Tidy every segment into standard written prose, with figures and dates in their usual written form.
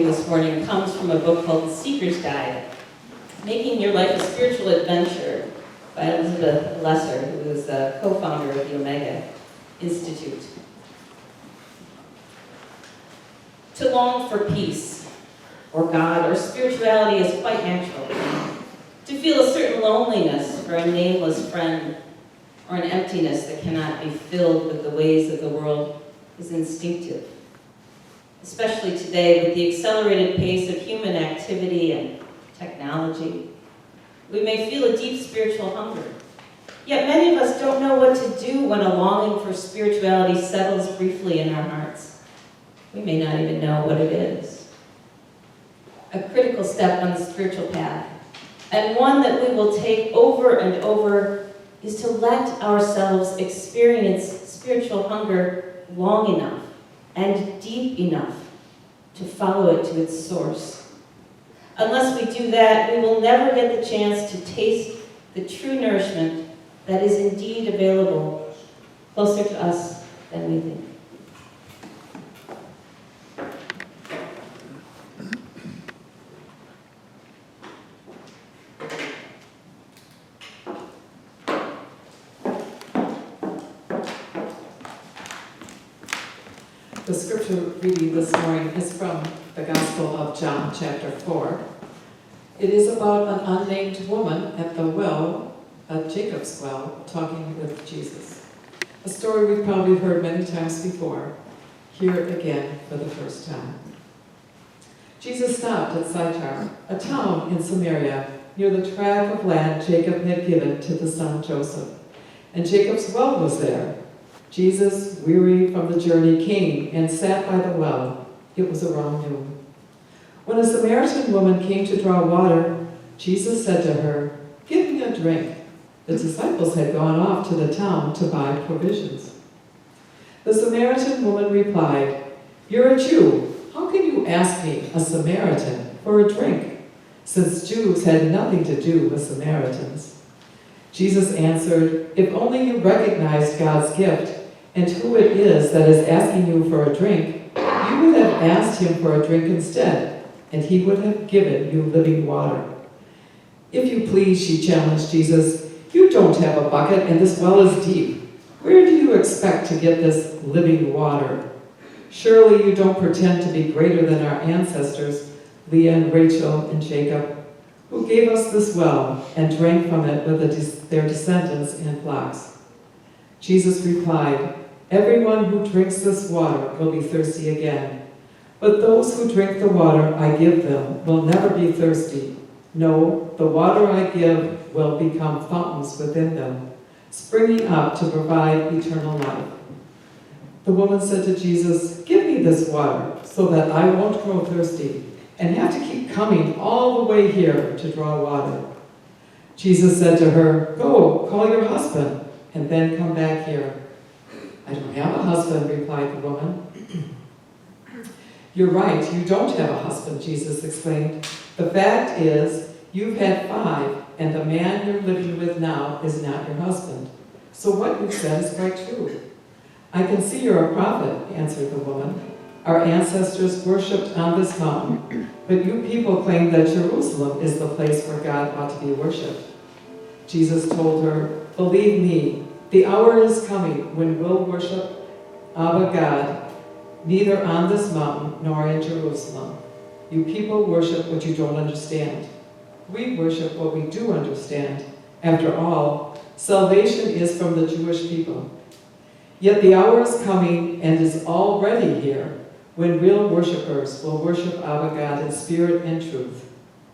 reading this morning comes from a book called The Seeker's Guide, Making Your Life a Spiritual Adventure by Elizabeth Lesser, who is a co-founder of the Omega Institute. To long for peace, or God, or spirituality is quite natural. To feel a certain loneliness for a nameless friend, or an emptiness that cannot be filled with the ways of the world is instinctive. Especially today, with the accelerated pace of human activity and technology, we may feel a deep spiritual hunger. Yet many of us don't know what to do when a longing for spirituality settles briefly in our hearts. We may not even know what it is. A critical step on the spiritual path, and one that we will take over and over, is to let ourselves experience spiritual hunger long enough and deep enough to follow it to its source. Unless we do that, we will never get the chance to taste the true nourishment that is indeed available closer to us than we think. The scripture reading this morning is from the Gospel of John, chapter 4. It is about an unnamed woman at the well, at Jacob's well, talking with Jesus. A story we've probably heard many times before. Hear it again for the first time. Jesus stopped at Sychar, a town in Samaria, near the tract of land Jacob had given to the son Joseph. And Jacob's well was there. Jesus, weary from the journey, came and sat by the well. It was around noon. When a Samaritan woman came to draw water, Jesus said to her, "Give me a drink." The disciples had gone off to the town to buy provisions. The Samaritan woman replied, "You're a Jew. How can you ask me, a Samaritan, for a drink?" Since Jews had nothing to do with Samaritans. Jesus answered, "If only you recognized God's gift and who it is that is asking you for a drink, you would have asked him for a drink instead, and he would have given you living water." "If you please," she challenged Jesus, "you don't have a bucket and this well is deep. Where do you expect to get this living water? Surely you don't pretend to be greater than our ancestors, Leah and Rachel and Jacob, who gave us this well and drank from it with their descendants and flocks." Jesus replied, "Everyone who drinks this water will be thirsty again. But those who drink the water I give them will never be thirsty. No, the water I give will become fountains within them, springing up to provide eternal life." The woman said to Jesus, "Give me this water so that I won't grow thirsty and have to keep coming all the way here to draw water." Jesus said to her, "Go, call your husband, and then come back here." "I don't have a husband," replied the woman. "You're right, you don't have a husband," Jesus exclaimed. "The fact is, you've had 5, and the man you're living with now is not your husband. So what you've said is quite true." "I can see you're a prophet," answered the woman. "Our ancestors worshipped on this mountain, but you people claim that Jerusalem is the place where God ought to be worshipped." Jesus told her, "Believe me, the hour is coming when we'll worship Abba God, neither on this mountain nor in Jerusalem. You people worship what you don't understand. We worship what we do understand. After all, salvation is from the Jewish people. Yet the hour is coming and is already here when real worshipers will worship Abba God in spirit and truth.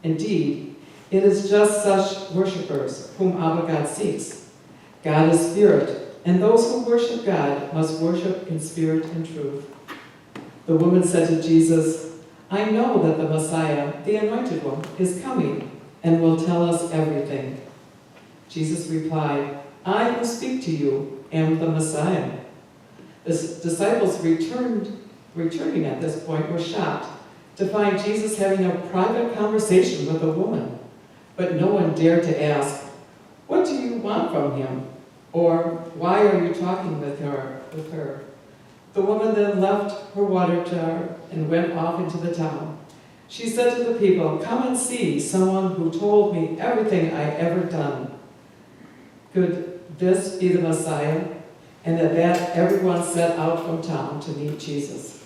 Indeed, it is just such worshipers whom Abba God seeks. God is spirit, and those who worship God must worship in spirit and truth." The woman said to Jesus, "I know that the Messiah, the Anointed One, is coming and will tell us everything." Jesus replied, "I who speak to you am the Messiah." The disciples returning at this point were shocked to find Jesus having a private conversation with a woman. But no one dared to ask, "What do you want from him?" or "Why are you talking with her?" The woman then left her water jar and went off into the town. She said to the people, "Come and see someone who told me everything I ever done. Could this be the Messiah?" And at that, everyone set out from town to meet Jesus.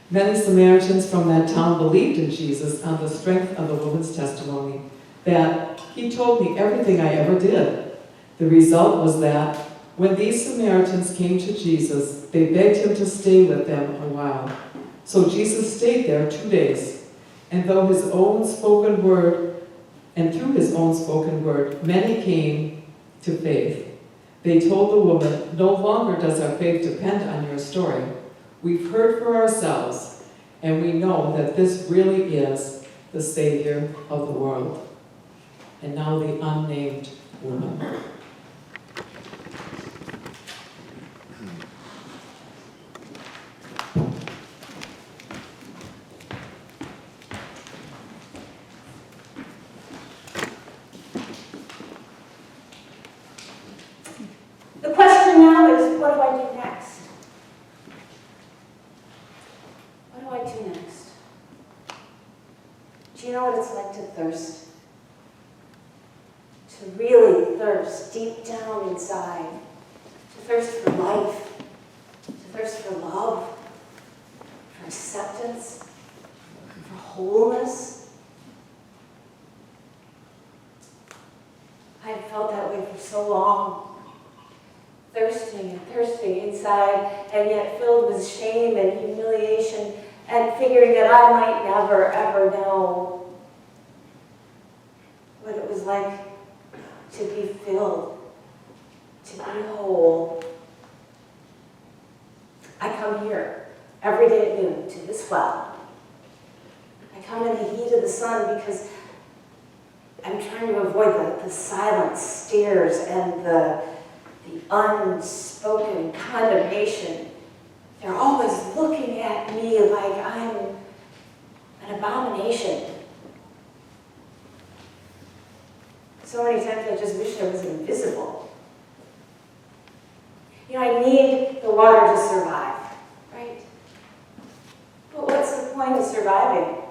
Many Samaritans from that town believed in Jesus on the strength of the woman's testimony, that he told me everything I ever did. The result was that when these Samaritans came to Jesus, they begged him to stay with them a while. So Jesus stayed there 2 days, and through his own spoken word, many came to faith. They told the woman, "No longer does our faith depend on your story. We've heard for ourselves, and we know that this really is the Savior of the world." And now the unnamed woman. The question now is, what do I do next? What do I do next? Do you know what it's like to thirst? To really thirst deep down inside. To thirst for life. To thirst for love. For acceptance. For wholeness. I've felt that way for so long. Thirsting and thirsting inside, and yet filled with shame and humiliation, and figuring that I might never, ever know what it was like to be filled, to be whole. I come here every day at noon to this well. I come in the heat of the sun because I'm trying to avoid the silent stares and the unspoken condemnation. They're always looking at me like I'm an abomination. So many times I just wish I was invisible. You know, I need the water to survive, right? But what's the point of surviving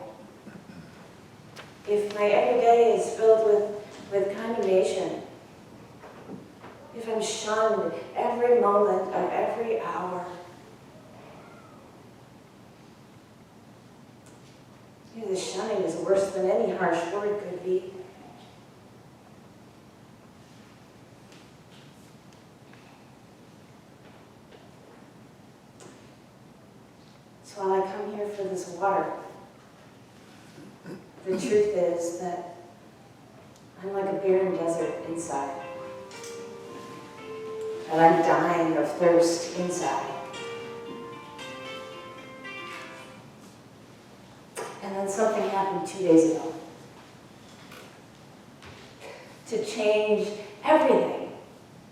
if my everyday is filled with condemnation? If I'm shunned every moment of every hour. You know, the shunning is worse than any harsh word could be. So while I come here for this water, the truth is that I'm like a barren desert inside. And I'm dying of thirst inside. And then something happened 2 days ago to change everything,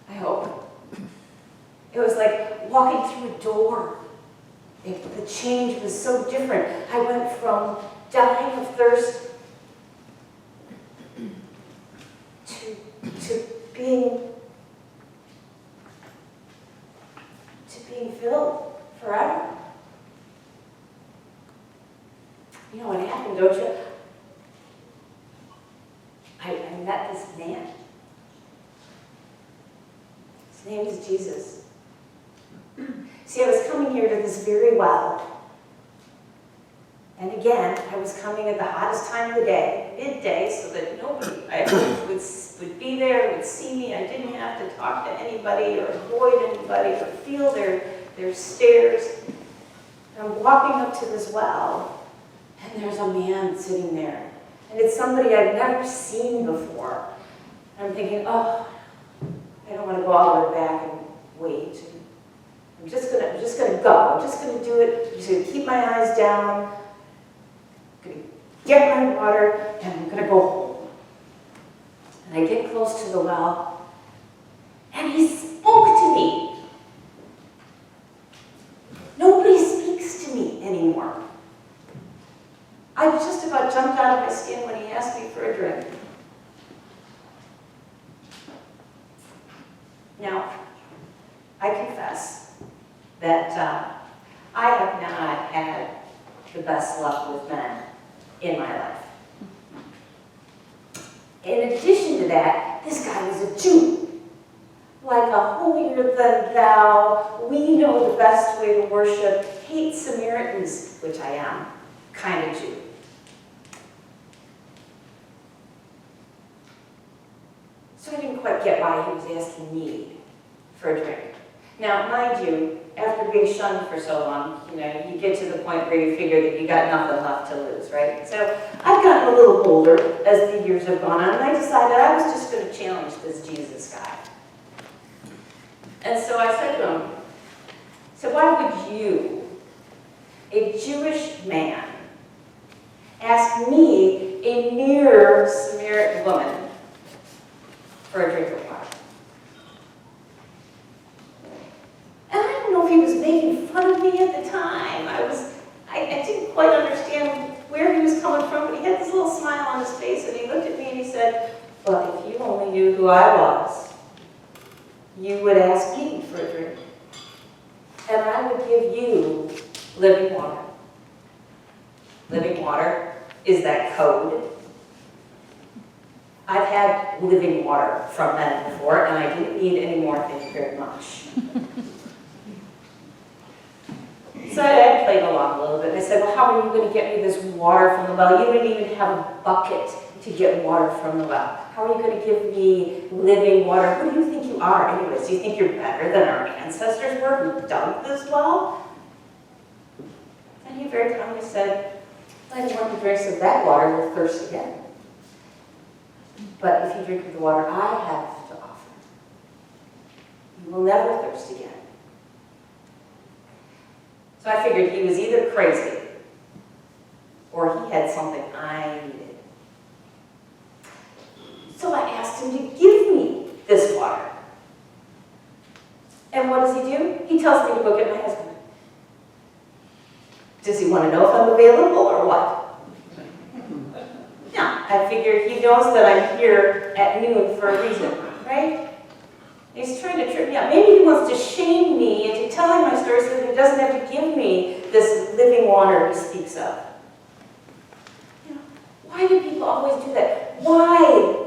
I hope. It was like walking through a door. The change was so different. I went from dying of thirst to being filled forever. You know what happened, don't you? I met this man. His name is Jesus. See, I was coming here to this very well. And again, I was coming at the hottest time of the day, midday, so that nobody I hoped would be there, would see me. I didn't have to talk to anybody or avoid anybody or feel their stares. And I'm walking up to this well, and there's a man sitting there. And it's somebody I've never seen before. And I'm thinking, oh, I don't want to go all the way back and wait. I'm just gonna go. I'm just gonna do it. I'm just gonna keep my eyes down. I'm gonna get my water, and I'm gonna go home. And I get close to the well, and he spoke to me. Nobody speaks to me anymore. I just about jumped out of my skin when he asked me for a drink. Now, I confess that I have not had the best luck with men in my life. In addition to that, this guy was a Jew. Like a holier than thou, we know the best way to worship, hate Samaritans, which I am, kind of Jew. So I didn't quite get why he was asking me for a drink. Now, mind you, after being shunned for so long, you get to the point where you figure that you got nothing left to lose, right? So I've gotten a little bolder as the years have gone on, and I decided I was just going to challenge this Jesus guy. And so I said to him, so why would you, a Jewish man, ask me, a mere Samaritan woman, for a drink of water? And I don't know if he was making fun of me at the time. I didn't quite understand where he was coming from, but he had this little smile on his face, and he looked at me and he said, well, if you only knew who I was, you would ask me for a drink. And I would give you living water. Living water is that code. I've had living water from men before, and I didn't need any more, thank you very much. So I played along a little bit, and I said, well, how are you going to get me this water from the well? You didn't even have a bucket to get water from the well. How are you going to give me living water? Who do you think you are anyways? Do you think you're better than our ancestors were who dug this well? And he very calmly said, anyone who drinks of that water will thirst again. But if you drink of the water I have to offer, you will never thirst again. So I figured he was either crazy or he had something I needed. So I asked him to give me this water. And what does he do? He tells me to go get my husband. Does he want to know if I'm available or what? No, I figured he knows that I'm here at noon for a reason, right? He's trying to trip me up. Maybe he wants to shame me into telling my story so that he doesn't have to give me this living water he speaks of. Why do people always do that? Why?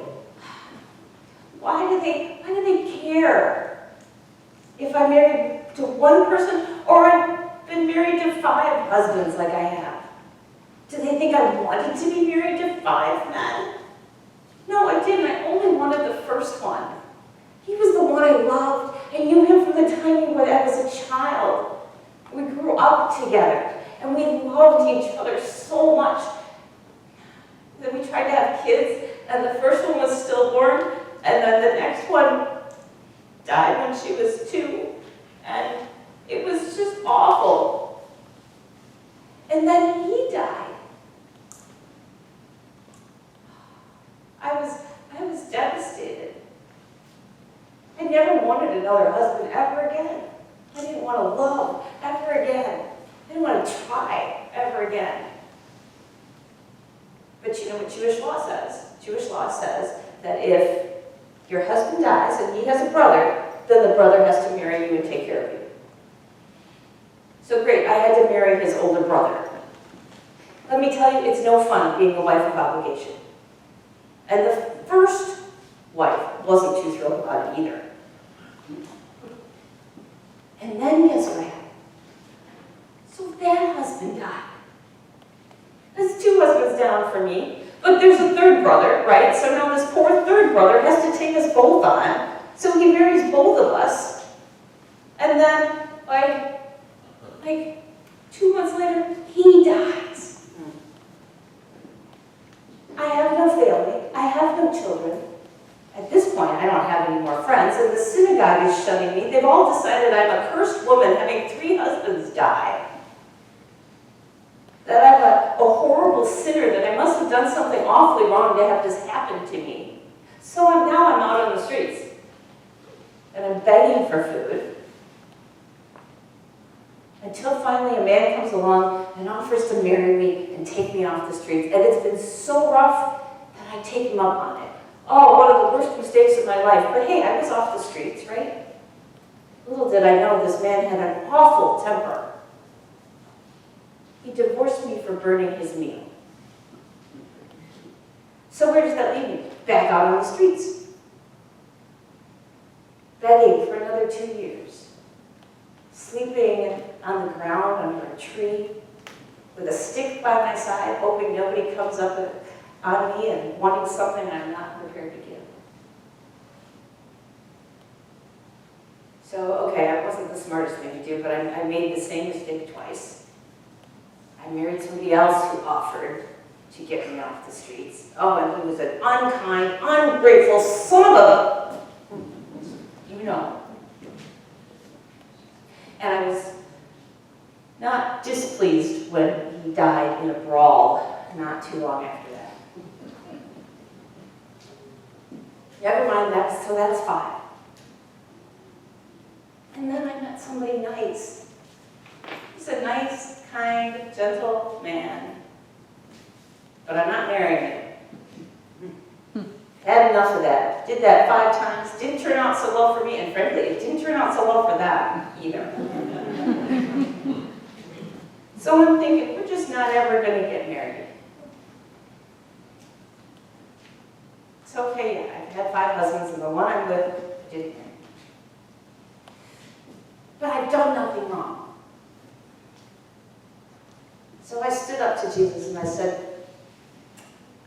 Why do they care if I'm married to one person or I've been married to 5 husbands like I have? Do they think I wanted to be married to 5 men? No, I didn't. I only wanted the first one. He was the one I loved. I knew him from the time when I was a child. We grew up together, and we loved each other so much. Then we tried to have kids, and the first one was stillborn, and then the next one died when she was 2, and it was just awful. And then he died. I was devastated. I never wanted another husband ever again. I didn't want to love ever again. I didn't want to try ever again. But you know what Jewish law says? Jewish law says that if your husband dies and he has a brother, then the brother has to marry you and take care of you. So great, I had to marry his older brother. Let me tell you, it's no fun being a wife of obligation. And the first wife wasn't too thrilled about it either. And then guess what happened? So that husband died. There's 2 husbands down for me, but there's a 3rd brother, right? So now this poor 3rd brother has to take us both on. So he marries both of us. And then, like 2 months later, he dies. I have no family. I have no children. At this point, I don't have any more friends, and the synagogue is shunning me. They've all decided I'm a cursed woman having 3 husbands die. That I'm a horrible sinner, that I must have done something awfully wrong to have this happen to me. So now I'm out on the streets, and I'm begging for food. Until finally a man comes along and offers to marry me and take me off the streets. And it's been so rough that I take him up on it. Oh, one of the worst mistakes of my life. But hey, I was off the streets, right? Little did I know this man had an awful temper. He divorced me for burning his meal. So where does that leave me? Back out on the streets. Begging for another 2 years. Sleeping on the ground under a tree with a stick by my side, hoping nobody comes up on me and wanting something I'm not prepared to give. So, okay, I wasn't the smartest thing to do, but I made the same mistake twice. I married somebody else who offered to get me off the streets. Oh, and he was an unkind, ungrateful son of a... You know. And I was not displeased when he died in a brawl not too long after that. Never mind that, so that's 5. And then I met somebody nice. He's a nice, kind, gentle man. But I'm not marrying him. Had enough of that. Did that 5 times. Didn't turn out so well for me, and frankly, it didn't turn out so well for that either. So I'm thinking, we're just not ever going to get married. It's okay, yeah, I've had 5 husbands, and the one I'm with didn't marry. But I've done nothing wrong. So I stood up to Jesus and I said,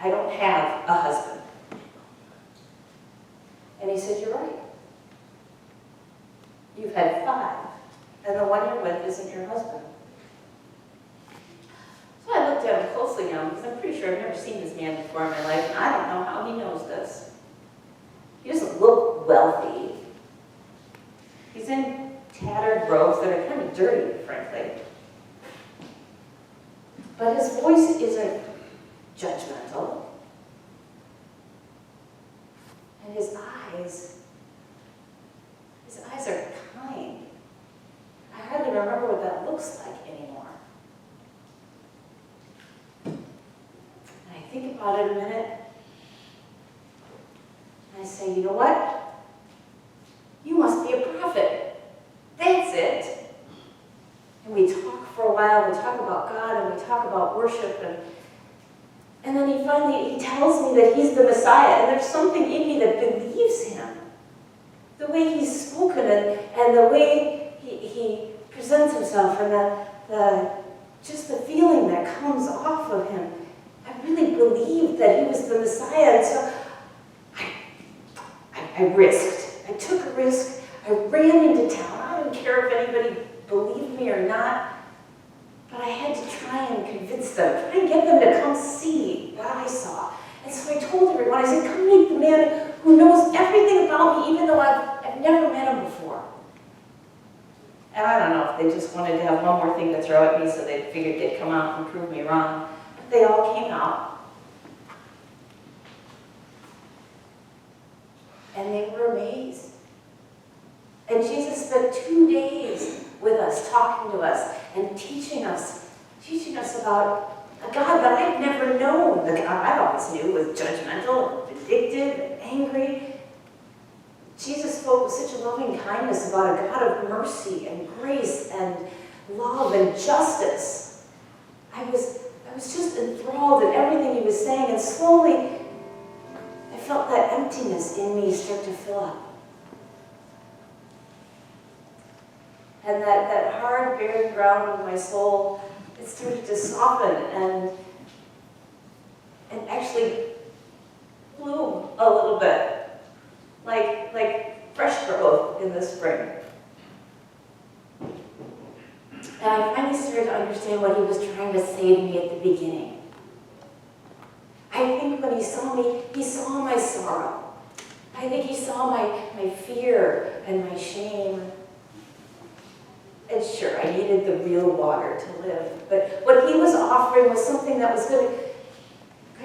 I don't have a husband. And he said, you're right. You've had 5, and the one you're with isn't your husband. So I looked at him closely now, because I'm pretty sure I've never seen this man before in my life, and I don't know how he knows this. He doesn't look wealthy. He's in tattered robes that are kind of dirty, frankly. But his voice isn't judgmental. And his eyes are kind. I hardly remember what that looks like anymore. And I think about it a minute, and I say, you know what? You must be a prophet. That's it. And we talk for a while, we talk about God, and we talk about worship, and then he tells me that he's the Messiah, and there's something in me that believes him. The way he's spoken and the way he presents himself, and just the feeling that comes off of him. I really believed that he was the Messiah, and so I risked. I took a risk. I ran into town. I didn't care if anybody believed me or not. But I had to try and convince them, try and get them to come see what I saw. And so I told everyone, I said, come meet the man who knows everything about me, even though I've never met him before. And I don't know if they just wanted to have one more thing to throw at me, so they figured they'd come out and prove me wrong. But they all came out. And they were amazed. And Jesus spent 2 days with us, talking to us, and teaching us about a God that I'd never known. The God I always knew was judgmental, vindictive, and angry. Jesus spoke with such a loving kindness about a God of mercy and grace and love and justice. I was just enthralled in everything he was saying, and slowly I felt that emptiness in me start to fill up. And that hard, barren ground in my soul, it started to soften and actually bloom a little bit, like fresh growth in the spring. And I finally started to understand what he was trying to say to me at the beginning. I think when he saw me, he saw my sorrow. I think he saw my fear and my shame. And sure, I needed the real water to live. But what he was offering was something that was going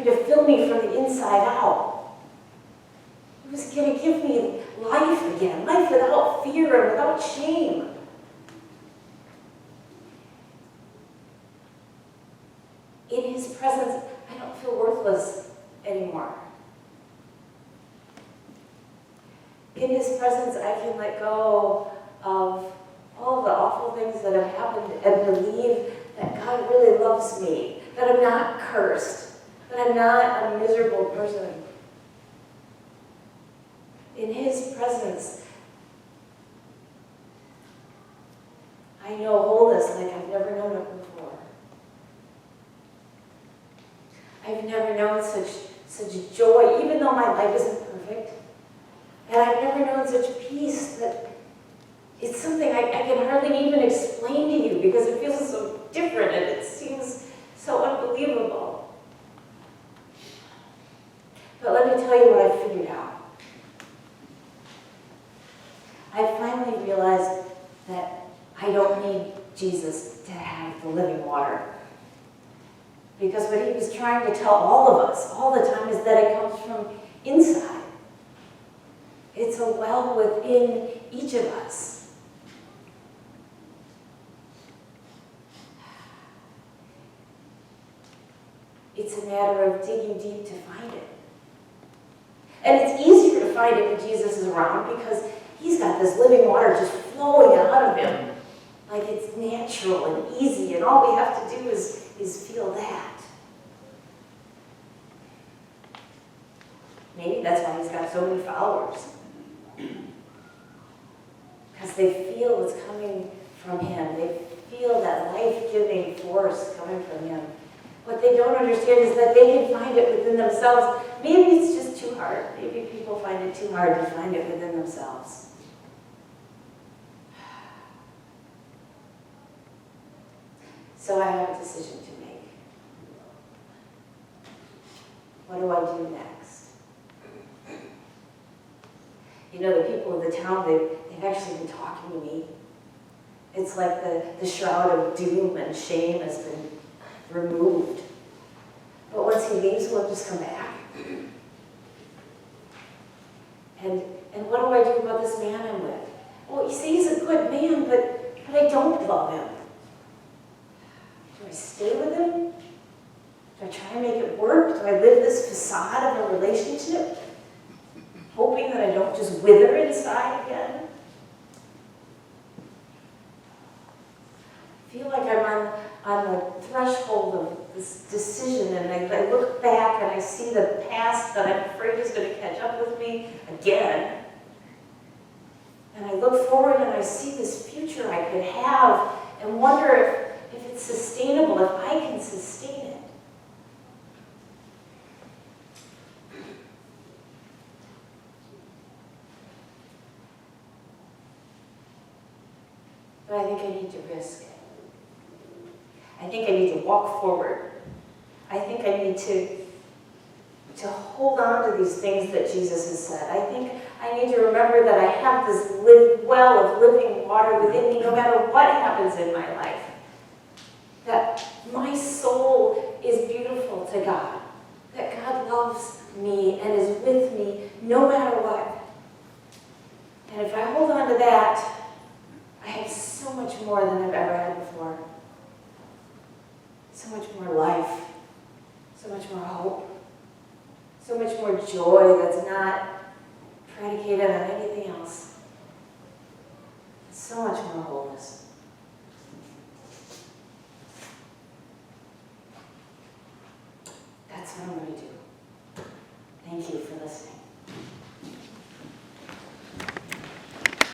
to fill me from the inside out. He was going to give me life again, life without fear and without shame. In his presence, I don't feel worthless anymore. In his presence, I can let go of all the awful things that have happened and believe that God really loves me, that I'm not cursed, that I'm not a miserable person. In His presence, I know wholeness like I've never known it before. I've never known such joy, even though my life isn't perfect. And I've never known such peace that it's something I can hardly even explain to you because it feels so different and it seems so unbelievable. But let me tell you what I figured out. I finally realized that I don't need Jesus to have the living water. Because what He was trying to tell all of us all the time is that it comes from inside. It's a well within each of us. It's a matter of digging deep to find it. And it's easier to find it when Jesus is around because He's got this living water just flowing out of Him. Like it's natural and easy, and all we have to do is feel that. Maybe that's why He's got so many followers. Because they feel what's coming from Him. They feel that life-giving force coming from Him. What they don't understand is that they can find it within themselves. Maybe it's just too hard. Maybe people find it too hard to find it within themselves. So I have a decision to make. What do I do next? You know, the people of the town, they've actually been talking to me. It's like the shroud of doom and shame has been removed. But once he leaves, will it just come back? And what do I do about this man I'm with? Well, you see, he's a good man, but I don't love him. Do I stay with him? Do I try and make it work? Do I live this facade of a relationship, hoping that I don't just wither inside again? I feel like I'm on the threshold of this decision, and I look back and I see the past that I'm afraid is going to catch up with me again. And I look forward and I see this future I could have and wonder if it's sustainable, if I can sustain it. But I think I need to risk it. I think I need to walk forward. I think I need to hold on to these things that Jesus has said. I think I need to remember that I have this well of living water within me no matter what happens in my life. That my soul is beautiful to God. That God loves me and is with me no matter what. And if I hold on to that, I have so much more than I've ever had before. So much more life, so much more hope, so much more joy that's not predicated on anything else. So much more wholeness.